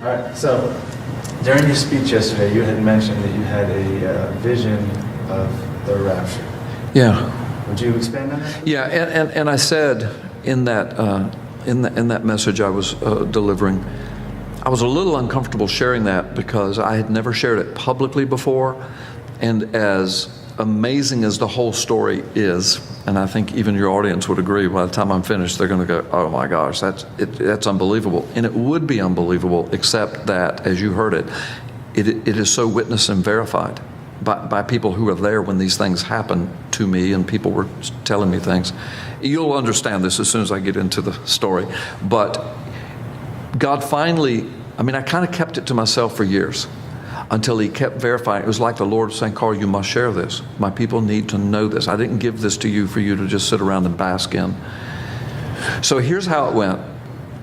All right, so during your speech yesterday, you had mentioned that you had a vision of the rapture. Yeah. Would you expand on that? Yeah, and I said in that message I was delivering, I was a little uncomfortable sharing that because I had never shared it publicly before, and as amazing as the whole story is, and I think even your audience would agree, by the time I'm finished, they're going to go, oh my gosh, that's unbelievable. And it would be unbelievable, except that, as you heard it is so witnessed and verified by people who are there when these things happen to me, and people were telling me things. You'll understand this as soon as I get into the story. But God finally, I kind of kept it to myself for years, until he kept verifying. It was like the Lord saying, Carl, you must share this. My people need to know this. I didn't give this to you for you to just sit around and bask in. So here's how it went.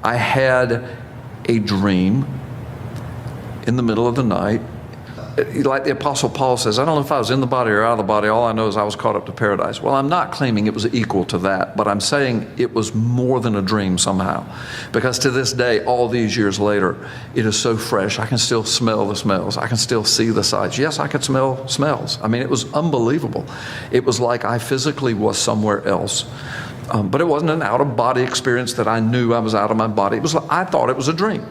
I had a dream in the middle of the night. Like the Apostle Paul says, I don't know if I was in the body or out of the body. All I know is I was caught up to paradise. Well, I'm not claiming it was equal to that, but I'm saying it was more than a dream somehow. Because to this day, all these years later, it is so fresh. I can still smell the smells. I can still see the sights. Yes, I could smell smells. It was unbelievable. It was like I physically was somewhere else. But it wasn't an out-of-body experience that I knew I was out of my body. It was like, I thought it was a dream.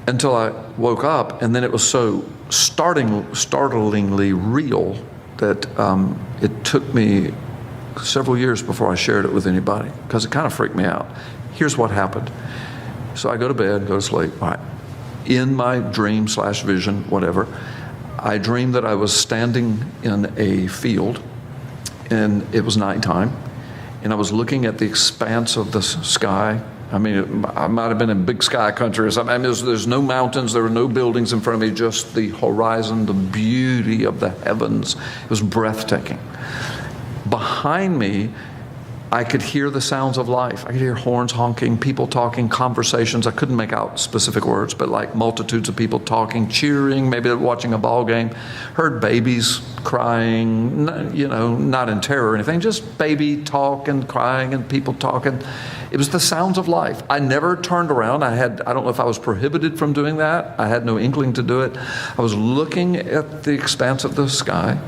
Until I woke up, and then it was so startlingly real that it took me several years before I shared it with anybody, because it kind of freaked me out. Here's what happened. So I go to bed, go to sleep. All right. In my dream / vision, whatever, I dreamed that I was standing in a field, and it was nighttime, and I was looking at the expanse of the sky. I might have been in big sky country or something. There's no mountains, there were no buildings in front of me, just the horizon, the beauty of the heavens. It was breathtaking. Behind me, I could hear the sounds of life. I could hear horns honking, people talking, conversations. I couldn't make out specific words, but like multitudes of people talking, cheering, maybe they're watching a ball game. Heard babies crying, not in terror or anything, just baby talk and crying and people talking. It was the sounds of life. I never turned around. I don't know if I was prohibited from doing that. I had no inkling to do it. I was looking at the expanse of the sky.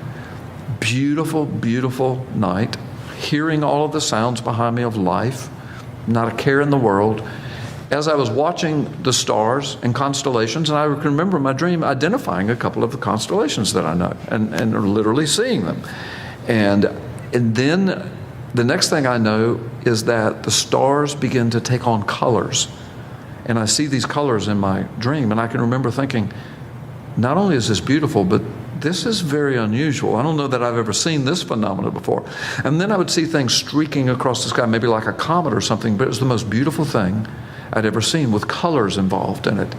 Beautiful, beautiful night. Hearing all of the sounds behind me of life, not a care in the world. As I was watching the stars and constellations, and I can remember my dream identifying a couple of the constellations that I know, and literally seeing them. And then the next thing I know is that the stars begin to take on colors. And I see these colors in my dream, and I can remember thinking, not only is this beautiful, but this is very unusual. I don't know that I've ever seen this phenomenon before. And then I would see things streaking across the sky, maybe like a comet or something, but it was the most beautiful thing I'd ever seen with colors involved in it.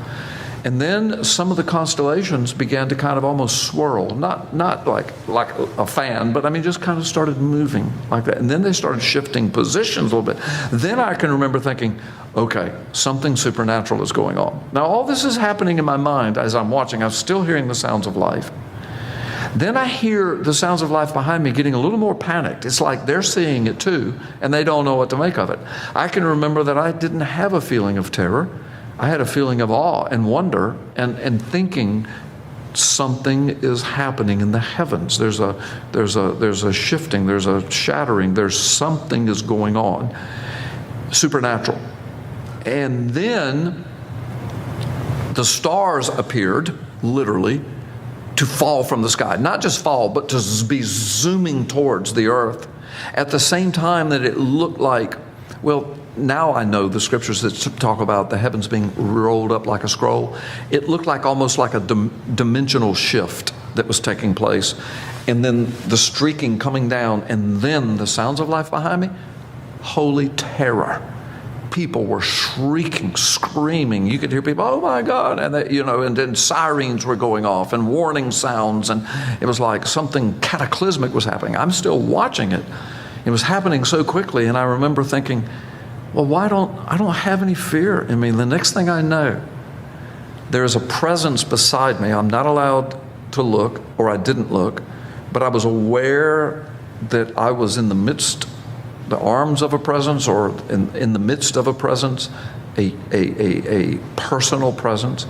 And then some of the constellations began to kind of almost swirl, not like a fan, but just kind of started moving like that. And then they started shifting positions a little bit. Then I can remember thinking, okay, something supernatural is going on. Now all this is happening in my mind as I'm watching. I'm still hearing the sounds of life. Then I hear the sounds of life behind me getting a little more panicked. It's like they're seeing it too, and they don't know what to make of it. I can remember that I didn't have a feeling of terror. I had a feeling of awe and wonder and thinking something is happening in the heavens. There's a shifting, there's a shattering, there's something is going on, supernatural. And then the stars appeared, literally, to fall from the sky. Not just fall, but to be zooming towards the earth. At the same time that it looked like, well, now I know the scriptures that talk about the heavens being rolled up like a scroll. It looked like almost like a dimensional shift that was taking place. And then the streaking coming down, and then the sounds of life behind me. Holy terror. People were shrieking, screaming. You could hear people, oh my God, and and then sirens were going off and warning sounds, and it was like something cataclysmic was happening. I'm still watching it. It was happening so quickly, and I remember thinking, well, I don't have any fear. The next thing I know, there is a presence beside me. I'm not allowed to look, or I didn't look, but I was aware that I was in the midst, the arms of a presence, or in the midst of a presence a personal presence.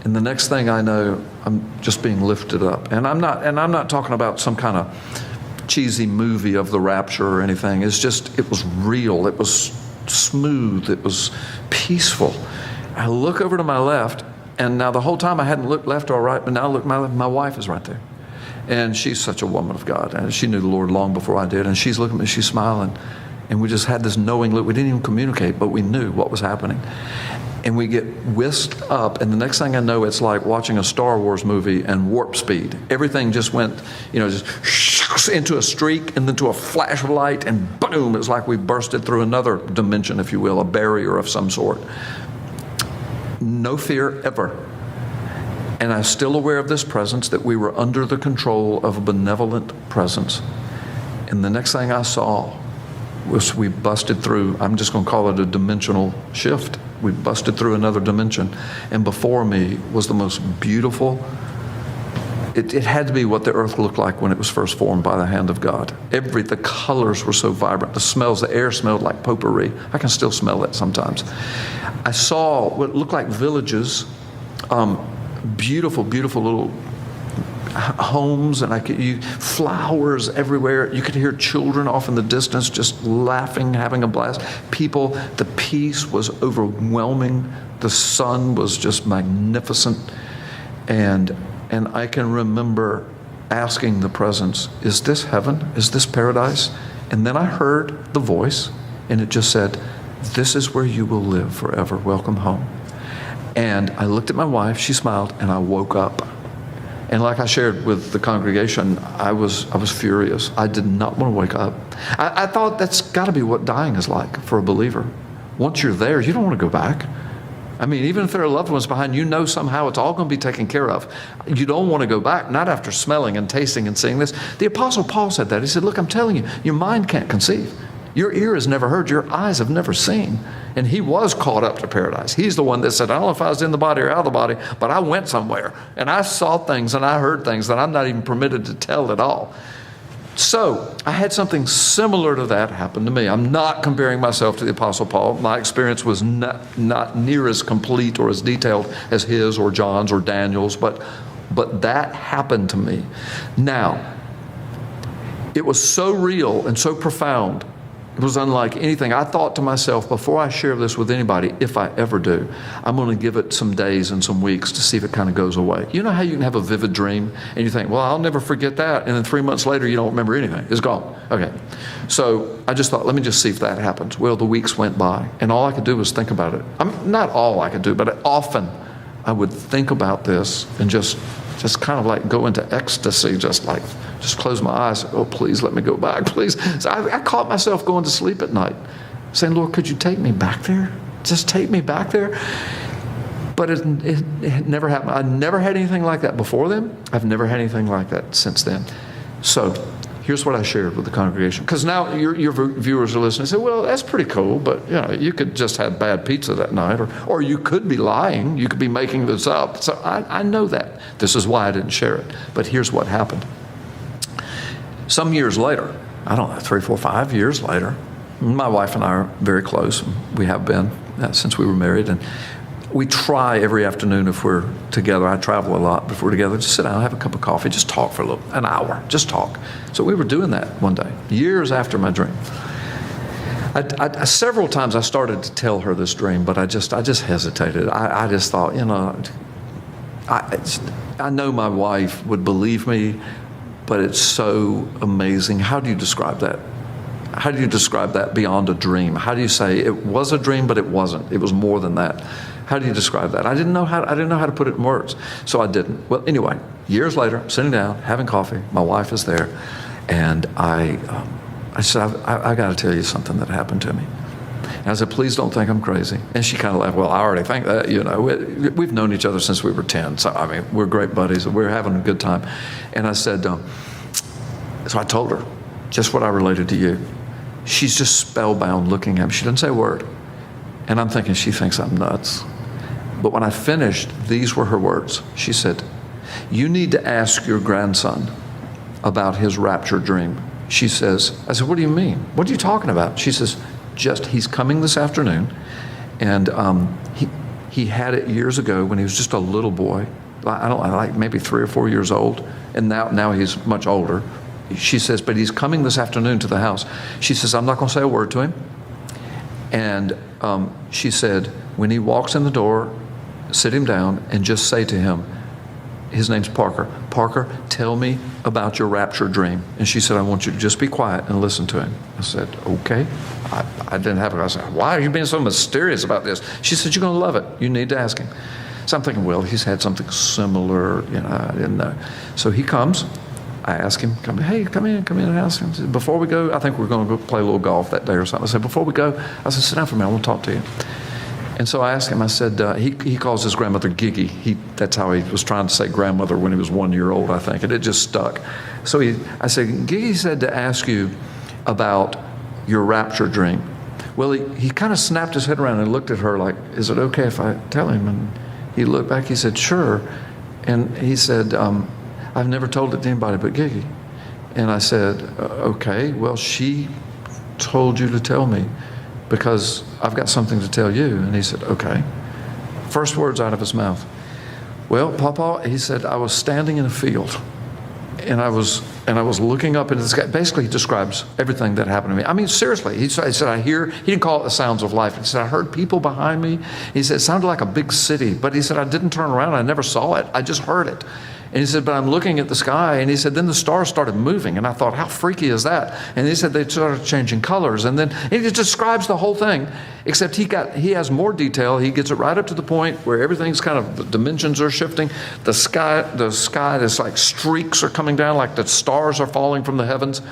And the next thing I know, I'm just being lifted up. And I'm not talking about some kind of cheesy movie of the rapture or anything. It was real. It was smooth. It was peaceful. I look over to my left, and now the whole time I hadn't looked left or right, but now I look my left, my wife is right there. And she's such a woman of God. And she knew the Lord long before I did. And she's looking at me, she's smiling. And we just had this knowing look. We didn't even communicate, but we knew what was happening. And we get whisked up, and the next thing I know, it's like watching a Star Wars movie and warp speed. Everything just went, just into a streak and then to a flash of light, and boom, it's like we bursted through another dimension, if you will, a barrier of some sort. No fear ever. And I'm still aware of this presence, that we were under the control of a benevolent presence. And the next thing I saw was we busted through, I'm just going to call it a dimensional shift. We busted through another dimension. And before me was the most beautiful, it had to be what the earth looked like when it was first formed by the hand of God. The colors were so vibrant. The smells, the air smelled like potpourri. I can still smell it sometimes. I saw what looked like villages, beautiful, beautiful little homes, and flowers everywhere. You could hear children off in the distance just laughing, having a blast. People, the peace was overwhelming. The sun was just magnificent. And I can remember asking the presence, is this heaven? Is this paradise? And then I heard the voice, and it just said, this is where you will live forever. Welcome home. And I looked at my wife, she smiled, and I woke up. And like I shared with the congregation, I was furious. I did not want to wake up. I thought that's got to be what dying is like for a believer. Once you're there, you don't want to go back. I mean, even if there are loved ones behind, you know somehow it's all going to be taken care of. You don't want to go back, not after smelling and tasting and seeing this. The Apostle Paul said that. He said, look, I'm telling you, your mind can't conceive. Your ear has never heard, your eyes have never seen. And he was caught up to paradise. He's the one that said, I don't know if I was in the body or out of the body, but I went somewhere. And I saw things and I heard things that I'm not even permitted to tell at all. So I had something similar to that happen to me. I'm not comparing myself to the Apostle Paul. My experience was not near as complete or as detailed as his or John's or Daniel's, but that happened to me. Now, it was so real and so profound. It was unlike anything. I thought to myself, before I share this with anybody, if I ever do, I'm going to give it some days and some weeks to see if it kind of goes away. You know how you can have a vivid dream and you think, well, I'll never forget that. And then 3 months later, you don't remember anything. It's gone. Okay. So I just thought, let me just see if that happens. Well, the weeks went by and all I could do was think about it. Not all I could do, but often I would think about this and just kind of like go into ecstasy, just close my eyes. Oh, please let me go back, please. So I caught myself going to sleep at night, saying, Lord, could you take me back there? Just take me back there. But it never happened. I never had anything like that before then. I've never had anything like that since then. So here's what I shared with the congregation. Because now your viewers are listening and say, well, that's pretty cool, but you could just have bad pizza that night, or you could be lying. You could be making this up. So I know that. This is why I didn't share it. But here's what happened. Some years later, I don't know, 3, 4, 5 years later, my wife and I are very close. We have been since we were married. And we try every afternoon if we're together. I travel a lot. If we're together, just sit down, have a cup of coffee, just talk for an hour, just talk. So we were doing that one day, years after my dream. Several times I started to tell her this dream, but I just hesitated. I just thought, I know my wife would believe me, but it's so amazing. How do you describe that? How do you describe that beyond a dream? How do you say it was a dream, but it wasn't? It was more than that. How do you describe that? I didn't know how to put it in words, so I didn't. Well, anyway, years later, sitting down, having coffee, my wife is there, and I said, I got to tell you something that happened to me. And I said, please don't think I'm crazy. And she kind of laughed. Well, I already think that, we've known each other since we were 10. So, I mean, we're great buddies. We're having a good time. And I said, so I told her just what I related to you. She's just spellbound looking at me. She doesn't say a word. And I'm thinking, she thinks I'm nuts. But when I finished, these were her words. She said, you need to ask your grandson about his rapture dream. She says, I said, what do you mean? What are you talking about? She says, he's coming this afternoon, And he had it years ago when he was just a little boy. Like maybe 3 or 4 years old. And now he's much older. She says, but he's coming this afternoon to the house. She says, I'm not going to say a word to him. And she said, when he walks in the door, sit him down and just say to him, his name's Parker. Parker, tell me about your rapture dream. And she said, I want you to just be quiet and listen to him. I said, okay. I didn't have it. I said, why are you being so mysterious about this? She said, you're going to love it. You need to ask him. So I'm thinking, well, he's had something similar. I didn't know. So he comes. I ask him, come in and ask him. Said, before we go, I think we're going to go play a little golf that day or something. I said, before we go, I said, sit down for a minute. I want to talk to you. And so I asked him, I said, he calls his grandmother Giggy. That's how he was trying to say grandmother when he was 1 year old, I think, and it just stuck. So I said, Giggy said to ask you about your rapture dream. Well, he kind of snapped his head around and looked at her like, is it okay if I tell him? And he looked back, he said, sure. And he said, I've never told it to anybody but Giggy. And I said, okay, well, she told you to tell me, because I've got something to tell you. And he said, okay. First words out of his mouth. Well, Papa, he said, I was standing in a field and I was looking up into the sky. Basically, he describes everything that happened to me. I mean, seriously, he said, he didn't call it the sounds of life. He said, I heard people behind me. He said, it sounded like a big city, but he said, I didn't turn around. I never saw it. I just heard it. And he said, but I'm looking at the sky. And he said, then the stars started moving. And I thought, how freaky is that? And he said, they started changing colors. And then he just describes the whole thing, except he has more detail. He gets it right up to the point where everything's kind of, the dimensions are shifting. The sky, there's like streaks are coming down, like the stars are falling from the heavens.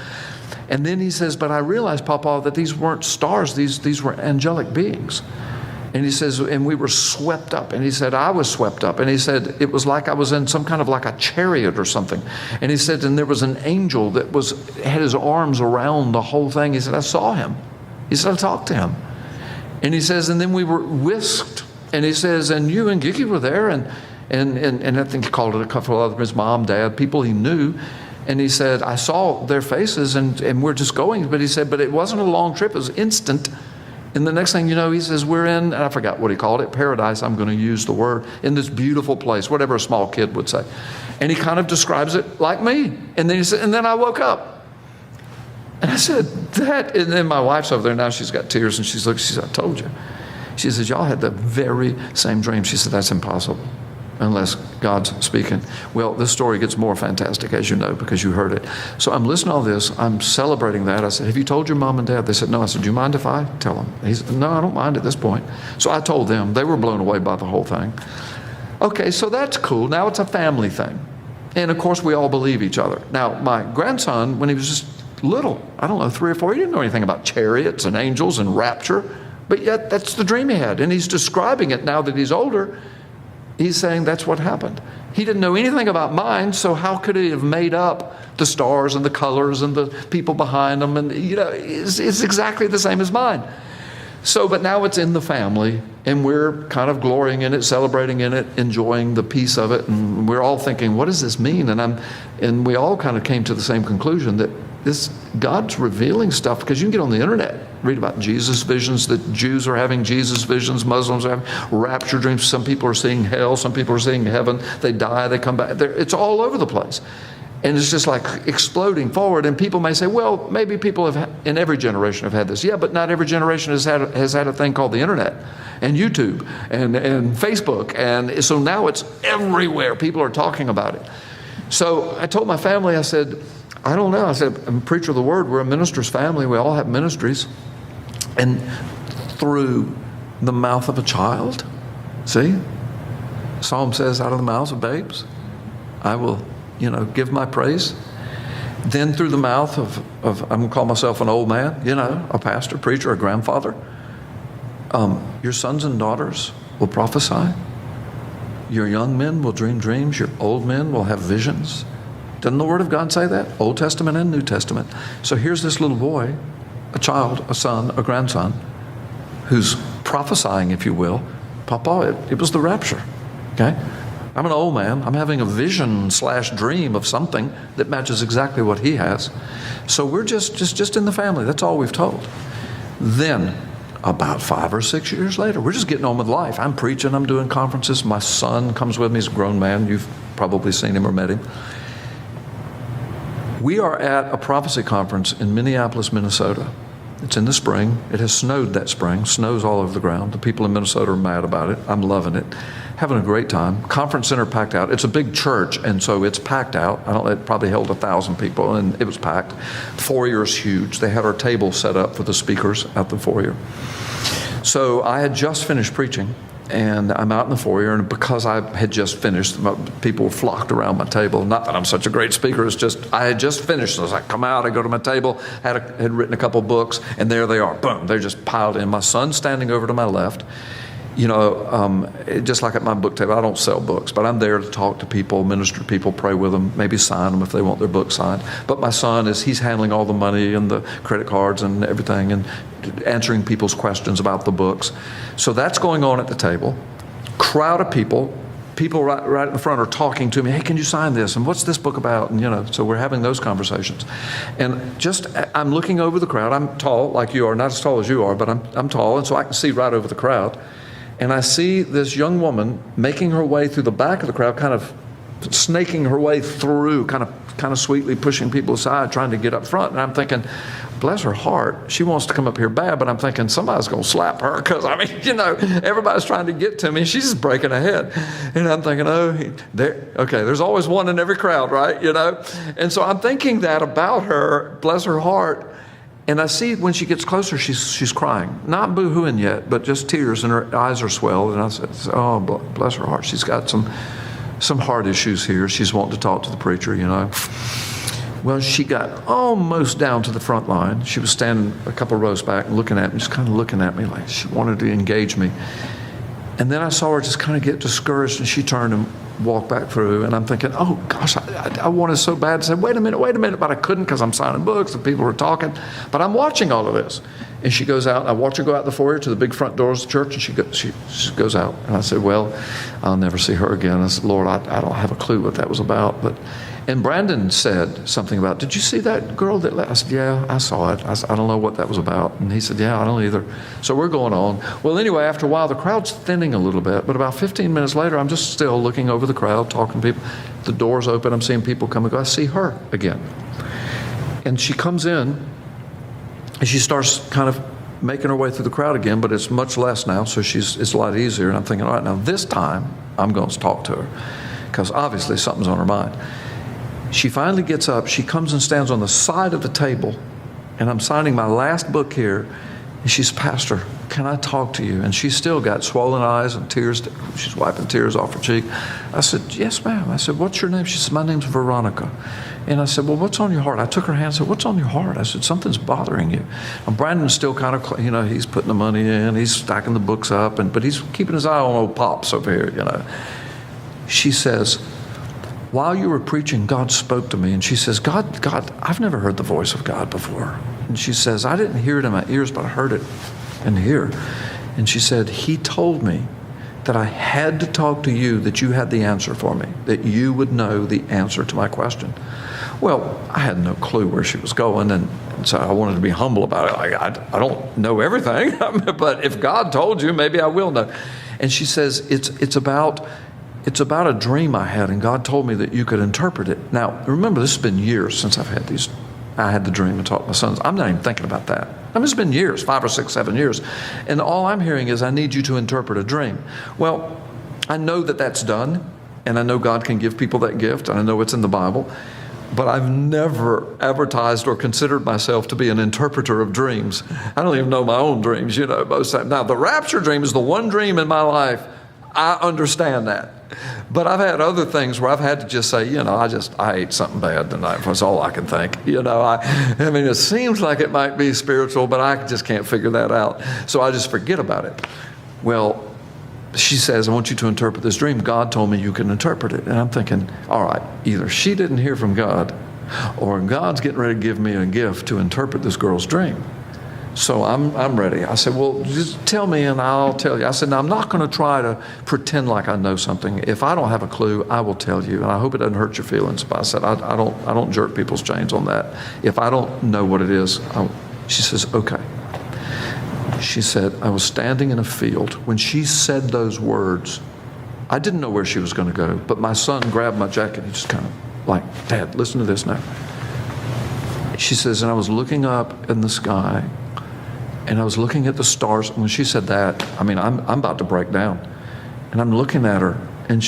And then he says, but I realized, Papa, that these weren't stars. These were angelic beings. And he says, and we were swept up. And he said, I was swept up. And he said, it was like I was in some kind of like a chariot or something. And he said, and there was an angel that had his arms around the whole thing. He said, I saw him. He said, I talked to him. And he says, and then we were whisked. And he says, and you and Gigi were there. And I think he called it a couple of others, Mom, Dad, people he knew. And he said, I saw their faces and we're just going. But he said, but it wasn't a long trip. It was instant. And the next thing you know, he says, we're in, and I forgot what he called it, paradise, I'm going to use the word, in this beautiful place, whatever a small kid would say. And he kind of describes it like me. And then he said, and then I woke up. And I said, and then my wife's over there now, she's got tears, and she says, I told you. She says, y'all had the very same dream. She said, that's impossible unless God's speaking. Well, this story gets more fantastic, as you know, because you heard it. So I'm listening to all this. I'm celebrating that. I said, have you told your mom and dad? They said, no. I said, do you mind if I tell them? He said, no, I don't mind at this point. So I told them. They were blown away by the whole thing. Okay, so that's cool. Now it's a family thing. And, of course, we all believe each other. Now, my grandson, when he was just little, I don't know, 3 or 4, he didn't know anything about chariots and angels and rapture. But yet that's the dream he had. And he's describing it now that he's older. He's saying that's what happened. He didn't know anything about mine, so how could he have made up the stars and the colors and the people behind them? And, it's exactly the same as mine. So, but now it's in the family, and we're kind of glorying in it, celebrating in it, enjoying the peace of it. And we're all thinking, what does this mean? And we all kind of came to the same conclusion that God's revealing stuff, because you can get on the internet, read about Jesus visions, that Jews are having Jesus visions, Muslims are having rapture dreams. Some people are seeing hell, some people are seeing heaven. They die, they come back. It's all over the place. And it's just like exploding forward. And people may say, well, maybe people in every generation have had this. Yeah, but not every generation has had a thing called the internet and YouTube and Facebook. And so now it's everywhere. People are talking about it. So I told my family, I said, I don't know. I said, I'm a preacher of the word. We're a minister's family. We all have ministries. And through the mouth of a child, see? Psalm says, out of the mouths of babes, I will, give my praise. Then through the mouth of I'm going to call myself an old man, a pastor, preacher, a grandfather. Your sons and daughters will prophesy. Your young men will dream dreams. Your old men will have visions. Doesn't the Word of God say that? Old Testament and New Testament. So here's this little boy, a child, a son, a grandson, who's prophesying, if you will. Papa, it was the rapture, okay? I'm an old man. I'm having a vision/dream of something that matches exactly what he has. So we're just in the family. That's all we've told. Then, About 5 or 6 years later, we're just getting on with life. I'm preaching, I'm doing conferences. My son comes with me, he's a grown man. You've probably seen him or met him. We are at a prophecy conference in Minneapolis, Minnesota. It's in the spring. It has snowed that spring. Snows all over the ground. The people in Minnesota are mad about it. I'm loving it. Having a great time. Conference center packed out. It's a big church, and so it's packed out. It probably held 1,000 people, and it was packed. Foyer is huge. They had our table set up for the speakers at the foyer. So I had just finished preaching, and I'm out in the foyer, and because I had just finished, people flocked around my table. Not that I'm such a great speaker, it's just I had just finished. So I come out, I go to my table, had written a couple books, and there they are. Boom, they're just piled in. My son's standing over to my left. You know, just like at my book table, I don't sell books, but I'm there to talk to people, minister to people, pray with them, maybe sign them if they want their book signed. But my son he's handling all the money and the credit cards and everything and answering people's questions about the books. So that's going on at the table. Crowd of people right in the front are talking to me. Hey, can you sign this? And what's this book about? And, you know, so we're having those conversations. And I'm looking over the crowd. I'm tall like you are, not as tall as you are, but I'm tall. And so I can see right over the crowd. And I see this young woman making her way through the back of the crowd, kind of snaking her way through, kind of sweetly pushing people aside, trying to get up front. And I'm thinking, bless her heart, she wants to come up here bad, but I'm thinking somebody's going to slap her because, I mean, you know, everybody's trying to get to me. She's just breaking ahead. And I'm thinking, there's always one in every crowd, right? You know? And so I'm thinking that about her, bless her heart. And I see when she gets closer, she's crying. Not boo-hooing yet, but just tears, and her eyes are swelled. And I said, oh, bless her heart. She's got some heart issues here. She's wanting to talk to the preacher, you know. Well, she got almost down to the front line. She was standing a couple rows back and looking at me, just kind of looking at me like she wanted to engage me. And then I saw her just kind of get discouraged, and she turned and walked back through. And I'm thinking, oh, gosh, I wanted so bad to say, wait a minute, but I couldn't because I'm signing books and people were talking. But I'm watching all of this. And she goes out. I watch her go out the foyer to the big front doors of the church, and she goes out. And I said, well, I'll never see her again. I said, Lord, I don't have a clue what that was about. And Brandon said something about, did you see that girl that left? I said, yeah, I saw it. I don't know what that was about. And he said, yeah, I don't either. So we're going on. Well, anyway, after a while, the crowd's thinning a little bit. But about 15 minutes later, I'm just still looking over the crowd, talking to people. The door's open. I'm seeing people come and go. I see her again. And she comes in, and she starts kind of making her way through the crowd again, but it's much less now, so it's a lot easier. And I'm thinking, all right, now this time, I'm going to talk to her, because obviously something's on her mind. She finally gets up. She comes and stands on the side of the table, and I'm signing my last book here. And she's, Pastor, can I talk to you? And she's still got swollen eyes and tears. She's wiping tears off her cheek. I said, yes, ma'am. I said, what's your name? She said, my name's Veronica. And I said, well, what's on your heart? I took her hand and said, what's on your heart? I said, something's bothering you. And Brandon's still kind of, you know, he's putting the money in. He's stacking the books up, but he's keeping his eye on old Pops over here, you know. She says, while you were preaching, God spoke to me. And she says, God, I've never heard the voice of God before. And she says, I didn't hear it in my ears, but I heard it in here. And she said, he told me that I had to talk to you, that you had the answer for me, that you would know the answer to my question. Well, I had no clue where she was going, and so I wanted to be humble about it. I don't know everything, but if God told you, maybe I will know. And she says, it's about a dream I had, and God told me that you could interpret it. Now, remember, this has been years since I had the dream and taught my sons. I'm not even thinking about that. I mean, it's been years, 5 or 6, 7 years. And all I'm hearing is, I need you to interpret a dream. Well, I know that that's done, and I know God can give people that gift, and I know it's in the Bible, but I've never advertised or considered myself to be an interpreter of dreams. I don't even know my own dreams, you know, most times. Now, the rapture dream is the one dream in my life. I understand that. But I've had other things where I've had to just say, you know, I ate something bad tonight. That's all I can think. You know, I mean, it seems like it might be spiritual, but I just can't figure that out. So I just forget about it. Well, she says, I want you to interpret this dream. God told me you can interpret it. And I'm thinking, all right, either she didn't hear from God, or God's getting ready to give me a gift to interpret this girl's dream. So I'm ready. I said, well, just tell me and I'll tell you. I said, now, I'm not going to try to pretend like I know something. If I don't have a clue, I will tell you. And I hope it doesn't hurt your feelings. But I said, I don't jerk people's chains on that. If I don't know what it is, she says, okay. She said, I was standing in a field. When she said those words, I didn't know where she was going to go, but my son grabbed my jacket. He just kind of like, Dad, listen to this now. She says, and I was looking up in the sky, and I was looking at the stars. And when she said that, I mean, I'm about to break down. And I'm looking at her, and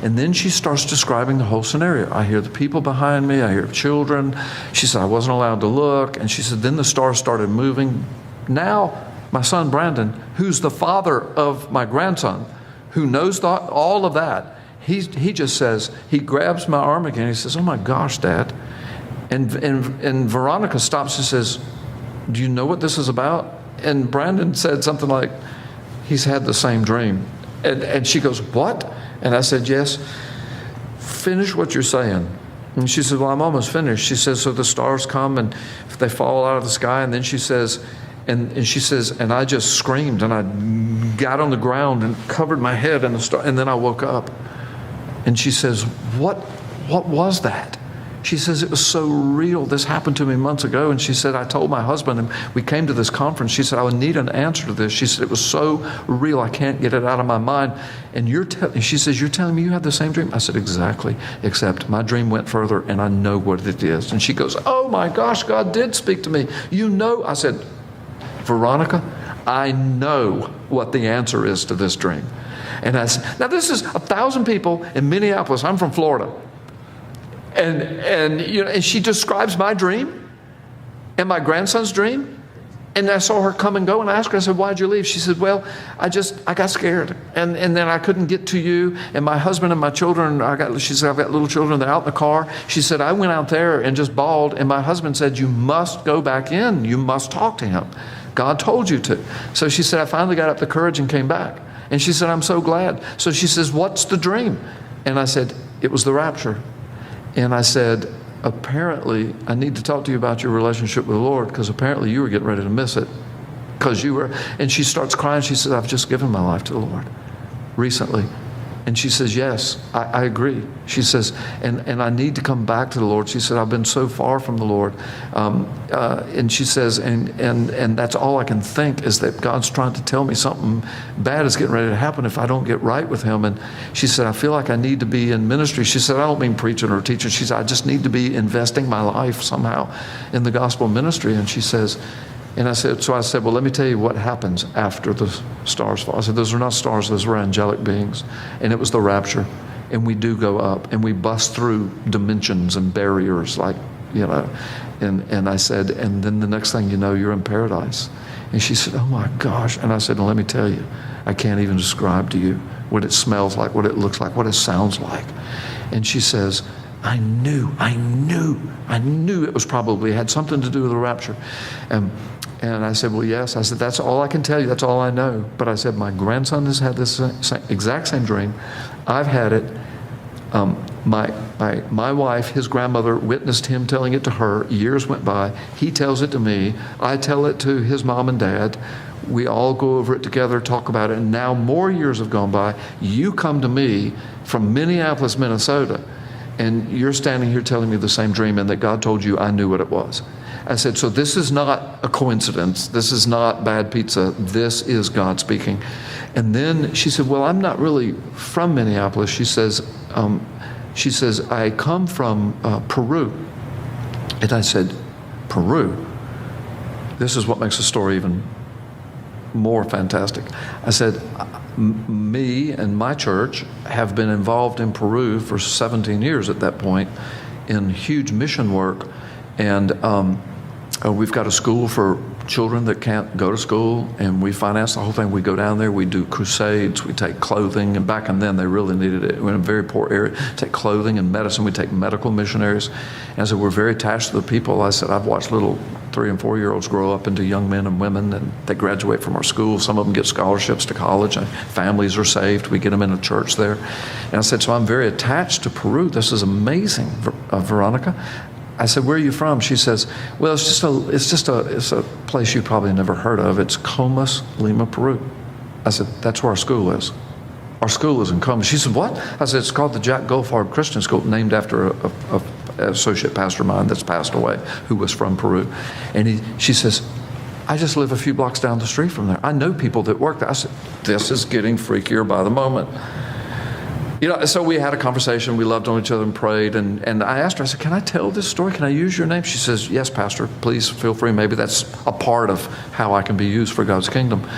and then she starts describing the whole scenario. I hear the people behind me. I hear children. She said, I wasn't allowed to look. And she said, then the stars started moving. Now, my son Brandon, who's the father of my grandson, who knows all of that, he just says, he grabs my arm again. He says, oh my gosh, Dad. And Veronica stops and says, do you know what this is about? And Brandon said something like, he's had the same dream. And she goes, what? And I said, yes. Finish what you're saying. And she said, well, I'm almost finished. She says, so the stars come and they fall out of the sky. And then she says, and she says, and I just screamed and I got on the ground and covered my head in the star. And then I woke up. And she says, what was that? She says, it was so real. This happened to me months ago. And she said, I told my husband, and we came to this conference. She said, I would need an answer to this. She said, it was so real, I can't get it out of my mind. And she says, you're telling me you had the same dream? I said, exactly, except my dream went further, and I know what it is. And she goes, oh my gosh, God did speak to me. You know, I said, Veronica, I know what the answer is to this dream. And I said, now this is 1,000 people in Minneapolis. I'm from Florida. And you know, and she describes my dream and my grandson's dream. And I saw her come and go, and I asked her, I said, why'd you leave? She said, well, I got scared. And then I couldn't get to you. And my husband and my children, she said, I've got little children, they're out in the car. She said, I went out there and just bawled. And my husband said, you must go back in. You must talk to him. God told you to. So she said, I finally got up the courage and came back. And she said, I'm so glad. So she says, what's the dream? And I said, it was the rapture. And I said, apparently, I need to talk to you about your relationship with the Lord, because apparently you were getting ready to miss it. Because you were, and she starts crying. She says, I've just given my life to the Lord recently. And she says, yes, I agree. She says, and I need to come back to the Lord. She said, I've been so far from the Lord. And she says, and that's all I can think is that God's trying to tell me something bad is getting ready to happen if I don't get right with him. And she said, I feel like I need to be in ministry. She said, I don't mean preaching or teaching. She said, I just need to be investing my life somehow in the gospel ministry. And she says, and I said, well, let me tell you what happens after the stars fall. I said, those are not stars, those were angelic beings. And it was the rapture. And we do go up and we bust through dimensions and barriers, like, you know. And I said, and then the next thing you know, you're in paradise. And she said, oh my gosh. And I said, well, let me tell you, I can't even describe to you what it smells like, what it looks like, what it sounds like. And she says, I knew it was probably had something to do with the rapture. And I said, well, yes. I said, that's all I can tell you. That's all I know. But I said, my grandson has had this exact same dream. I've had it. My wife, his grandmother, witnessed him telling it to her. Years went by. He tells it to me. I tell it to his mom and dad. We all go over it together, talk about it. And now more years have gone by. You come to me from Minneapolis, Minnesota, and you're standing here telling me the same dream and that God told you I knew what it was. I said, so this is not a coincidence. This is not bad pizza. This is God speaking. And then she said, well, I'm not really from Minneapolis. She says, I come from Peru. And I said, Peru? This is what makes the story even more fantastic. I said, me and my church have been involved in Peru for 17 years at that point in huge mission work. And we've got a school for children that can't go to school, and we finance the whole thing. We go down there, we do crusades, we take clothing, and back and then they really needed it. We're in a very poor area. Take clothing and medicine. We take medical missionaries. And so we're very attached to the people. I said, I've watched little 3- and 4-year-olds grow up into young men and women, and they graduate from our school. Some of them get scholarships to college, and families are saved. We get them in a church there. And I said, so I'm very attached to Peru. This is amazing, Veronica. I said, where are you from? She says, well, it's a place you probably never heard of. It's Comas, Lima, Peru. I said, that's where our school is. Our school is in Comas. She said, what? I said, it's called the Jack Goldfarb Christian School, named after a associate pastor of mine that's passed away, who was from Peru. And she says, I just live a few blocks down the street from there. I know people that work there. I said, this is getting freakier by the moment. So we had a conversation. We loved on each other and prayed. And I asked her, I said, can I tell this story? Can I use your name? She says, yes, Pastor, please feel free. Maybe that's a part of how I can be used for God's kingdom.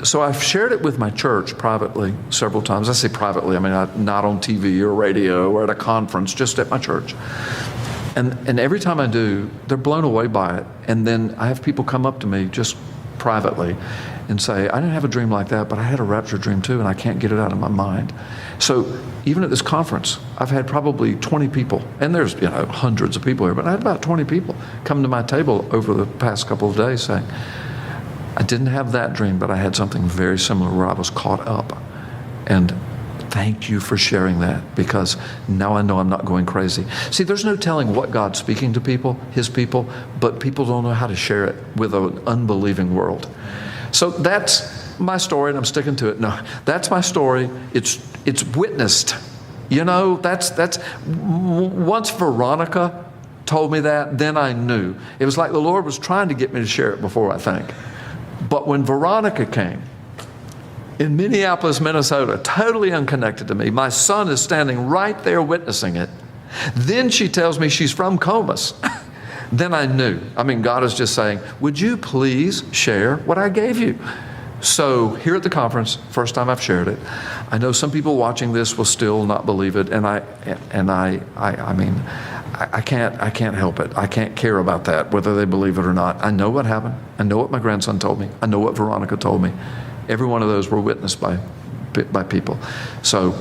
So I've shared it with my church privately several times. I say privately, I mean, not on TV or radio or at a conference, just at my church. And every time I do, they're blown away by it. And then I have people come up to me just privately and say, I didn't have a dream like that, but I had a rapture dream too, and I can't get it out of my mind. So even at this conference, I've had probably 20 people, and there's hundreds of people here, but I had about 20 people come to my table over the past couple of days saying, I didn't have that dream, but I had something very similar where I was caught up. And thank you for sharing that, because now I know I'm not going crazy. See, there's no telling what God's speaking to people, his people, but people don't know how to share it with an unbelieving world. So that's my story, and I'm sticking to it. No, that's my story. It's witnessed. That's once Veronica told me that, then I knew. It was like the Lord was trying to get me to share it before, I think. But when Veronica came, in Minneapolis, Minnesota, totally unconnected to me, my son is standing right there witnessing it. Then she tells me she's from Comas. Then I knew. I mean, God is just saying, would you please share what I gave you? So here at the conference, first time I've shared it. I know some people watching this will still not believe it, and I mean, I can't help it. I can't care about that, whether they believe it or not. I know what happened. I know what my grandson told me. I know what Veronica told me. Every one of those were witnessed by people. So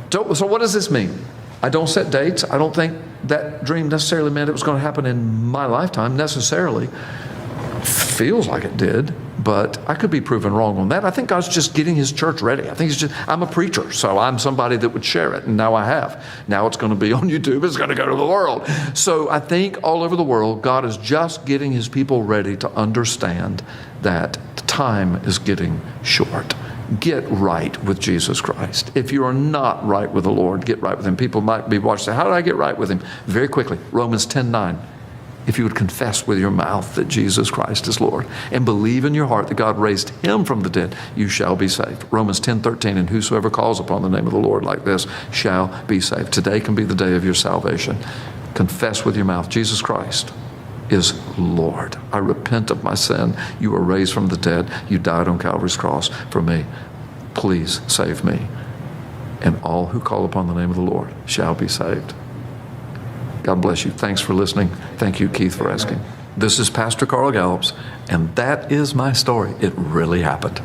what does this mean? I don't set dates. I don't think that dream necessarily meant it was going to happen in my lifetime necessarily. Feels like it did, but I could be proven wrong on that. I think God's just getting his church ready. I think I'm a preacher, so I'm somebody that would share it, and now I have. Now it's going to be on YouTube. It's going to go to the world. So I think all over the world, God is just getting his people ready to understand that time is getting short. Get right with Jesus Christ. If you are not right with the Lord, get right with him. People might be watching, say, how did I get right with him? Very quickly, Romans 10:9. If you would confess with your mouth that Jesus Christ is Lord and believe in your heart that God raised him from the dead, you shall be saved. Romans 10:13, and whosoever calls upon the name of the Lord like this shall be saved. Today can be the day of your salvation. Confess with your mouth, Jesus Christ is Lord. I repent of my sin. You were raised from the dead. You died on Calvary's cross for me. Please save me. And all who call upon the name of the Lord shall be saved. God bless you. Thanks for listening. Thank you, Keith, for asking. This is Pastor Carl Gallups, and that is my story. It really happened.